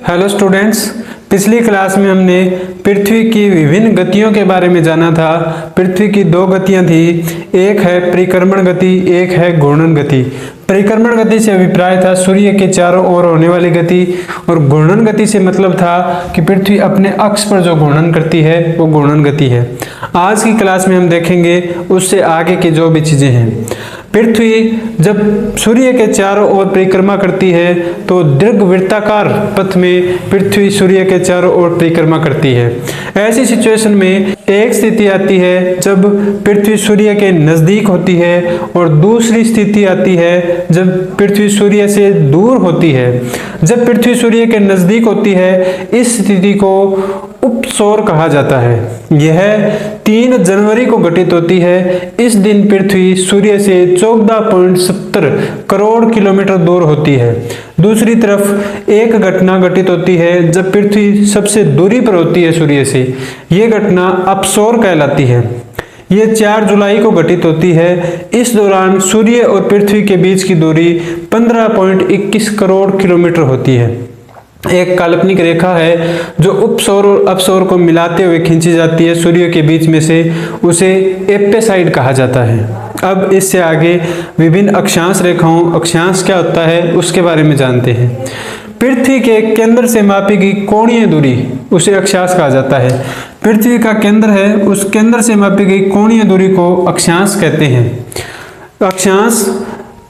Hello students, पिछली class में हमने पृथ्वी की विभिन्न गतियों के बारे में जाना था। पृथ्वी की दो गतियां थी, एक है परिक्रमण गति, एक है घूर्णन गति। परिक्रमण गति से अभिप्राय था सूर्य के चारों ओर होने वाली गति, और घूर्णन गति से मतलब था कि पृथ्वी अपने अक्ष पर जो घूर्णन करती है वो घूर्णन गति है। आज की क्लास में हम देखेंगे उससे आगे की जो भी चीजें हैं। पृथ्वी जब सूर्य के चारों ओर परिक्रमा करती है तो दीर्घवृत्ताकार पथ में पृथ्वी सूर्य के चारों ओर परिक्रमा करती है। ऐसी सिचुएशन में एक स्थिति आती है जब पृथ्वी सूर्य के नजदीक होती है, और दूसरी स्थिति आती है जब पृथ्वी सूर्य से दूर होती है। जब पृथ्वी सूर्य के नजदीक होती है इस स्थिति को उपसौर कहा जाता है। यह 3 जनवरी को घटित होती है। इस दिन पृथ्वी सूर्य से 14.70 करोड़ किलोमीटर दूर होती है। दूसरी तरफ एक घटना घटित होती है जब पृथ्वी सबसे दूरी पर होती है सूर्य से। यह घटना अपसौर कहलाती है। यह 4 जुलाई को घटित होती है। इस दौरान सूर्य और पृथ्वी के बीच की दूरी 15.21 करोड़ किलोमीटर होती है। एक काल्पनिक रेखा है जो उपसौर और अपसौर को मिलाते हुए खींची जाती है सूर्य के बीच में से, उसे एपेसाइड कहा जाता है। अब इससे आगे विभिन्न अक्षांश रेखाओं, अक्षांश क्या होता है उसके बारे में जानते हैं। पृथ्वी के केंद्र से मापी गई कोणीय दूरी उसे अक्षांश कहा जाता है। पृथ्वी का केंद्र है, उस केंद्र से मापी गई कोणीय दूरी को अक्षांश कहते हैं। अक्षांश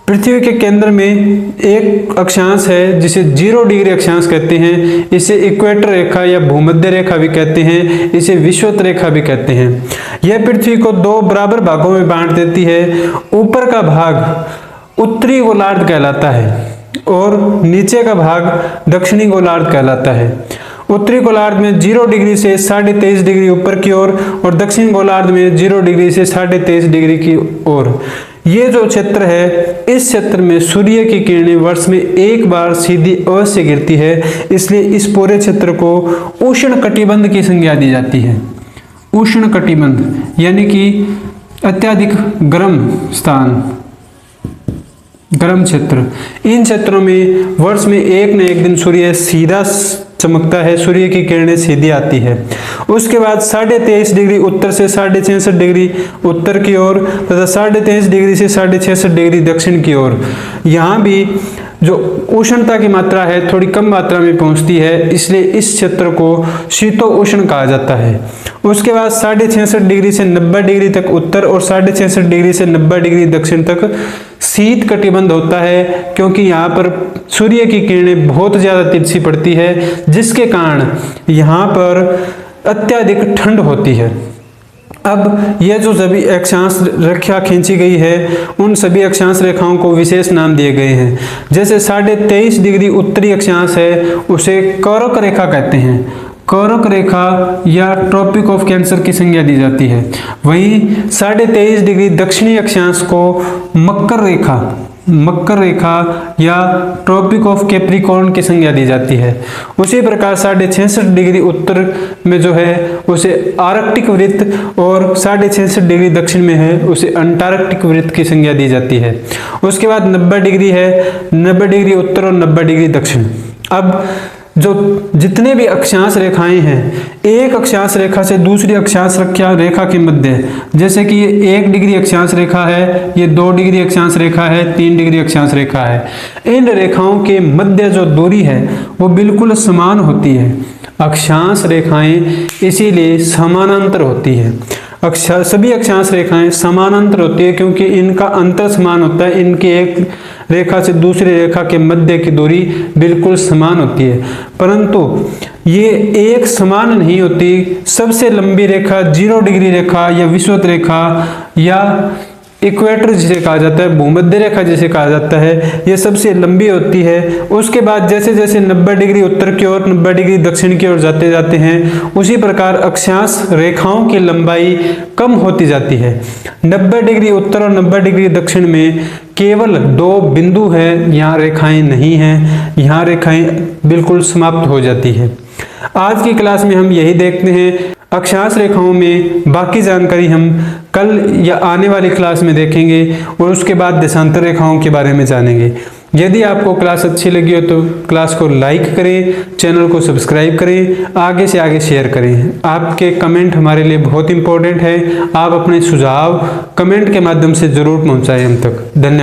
पृथ्वी के केंद्र में एक अक्षांश है जिसे 0 डिग्री अक्षांश कहते हैं। इसे इक्वेटर रेखा या भूमध्य रेखा भी कहते हैं, इसे विषुवत रेखा भी कहते हैं। यह पृथ्वी को 2 बराबर भागों में बांट देती है। ऊपर का भाग उत्तरी गोलार्ध कहलाता है और नीचे का भाग दक्षिणी गोलार्ध कहलाता है। उत्तरी गोलार्ध में 0 डिग्री से 23.5 डिग्री ऊपर की ओर, और दक्षिण गोलार्ध में 0 डिग्री से 23.5 डिग्री की ओर। ये जो क्षेत्र है, इस क्षेत्र में सूर्य की किरणें वर्ष में एक बार सीधी अवश्य गिरती है, इसलिए इस पूरे क्षेत्र को उष्ण कटिबंध की संज्ञा दी जाती है। उष्ण कटिबंध यानी कि अत्यधिक गर्म स्थान, गर्म क्षेत्र। इन क्षेत्रों में वर्ष में एक न एक दिन सूर्य सीधा चमकता है, सूर्य की किरणें सीधी आती है। उसके बाद 23.5 डिग्री उत्तर से 66.5 डिग्री उत्तर की ओर तथा 23.5 डिग्री से 66.5 डिग्री दक्षिण की ओर। यहाँ भी जो उष्णता की मात्रा है थोड़ी कम मात्रा में पहुंचती है, इसलिए इस क्षेत्र को शीतोष्ण कहा जाता है। उसके बाद 66.5 डिग्री से 90 डिग्री तक उत्तर और 66.5 डिग्री से 90 डिग्री दक्षिण तक शीत कटिबंध होता है, क्योंकि यहाँ पर सूर्य की किरणें बहुत ज्यादा तिरछी पड़ती है, जिसके कारण यहाँ पर अत्यधिक ठंड होती है। अब यह जो सभी अक्षांश रेखा खींची गई है, उन सभी अक्षांश रेखाओं को विशेष नाम दिए गए हैं। जैसे 23.5 डिग्री उत्तरी अक्षांश है, उसे कौरक रेखा कहते हैं। कौरक रेखा या ट्रॉपिक ऑफ कैंसर की संज्ञा दी जाती है। वहीं 23.5 डिग्री दक्षिणी अक्षांश को मकर रेखा या ट्रॉपिक ऑफ कैप्रिकॉर्न की संज्ञा दी जाती है। उसी प्रकार 66.5 डिग्री उत्तर में जो है उसे आर्कटिक वृत्त, और 66.5 डिग्री दक्षिण में है उसे अंटार्कटिक वृत्त की संज्ञा दी जाती है। उसके बाद 90 डिग्री है, 90 डिग्री उत्तर और 90 डिग्री दक्षिण। अब जो जितने भी अक्षांश रेखाएं हैं, एक अक्षांश रेखा से दूसरी अक्षांश रेखा के मध्य, जैसे कि ये 1 डिग्री अक्षांश रेखा है, ये 2 डिग्री अक्षांश रेखा है, 3 डिग्री अक्षांश रेखा है। इन रेखाओं के मध्य जो दूरी है वो बिल्कुल समान होती है। अक्षांश रेखाएं इसीलिए समानांतर होती है। सभी अक्षांश रेखाएं समानांतर होती है क्योंकि इनका अंतर समान होता है। इनकी एक रेखा से दूसरी रेखा के मध्य की दूरी बिल्कुल समान होती है, परंतु ये एक समान नहीं होती। सबसे लंबी रेखा 0 डिग्री रेखा या विषुवत रेखा या इक्वेटर जिसे कहा जाता है, भूमध्य रेखा जिसे कहा जाता है, ये सबसे लंबी होती है। उसके बाद जैसे जैसे 90 डिग्री उत्तर की ओर 90 डिग्री दक्षिण की ओर जाते जाते हैं, उसी प्रकार अक्षांश रेखाओं की लंबाई कम होती जाती है। 90 डिग्री उत्तर और 90 डिग्री दक्षिण में केवल 2 बिंदु हैं, यहाँ रेखाएं नहीं हैं, यहाँ रेखाएं बिल्कुल समाप्त हो जाती है। आज की क्लास में हम यही देखते हैं। अक्षांश रेखाओं में बाकी जानकारी हम कल या आने वाली क्लास में देखेंगे, और उसके बाद देशांतर रेखाओं के बारे में जानेंगे। यदि आपको क्लास अच्छी लगी हो तो क्लास को लाइक करें, चैनल को सब्सक्राइब करें, आगे से आगे शेयर करें। आपके कमेंट हमारे लिए बहुत इंपॉर्टेंट है। आप अपने सुझाव कमेंट के माध्यम से ज़रूर पहुंचाएं हम तक। धन्यवाद।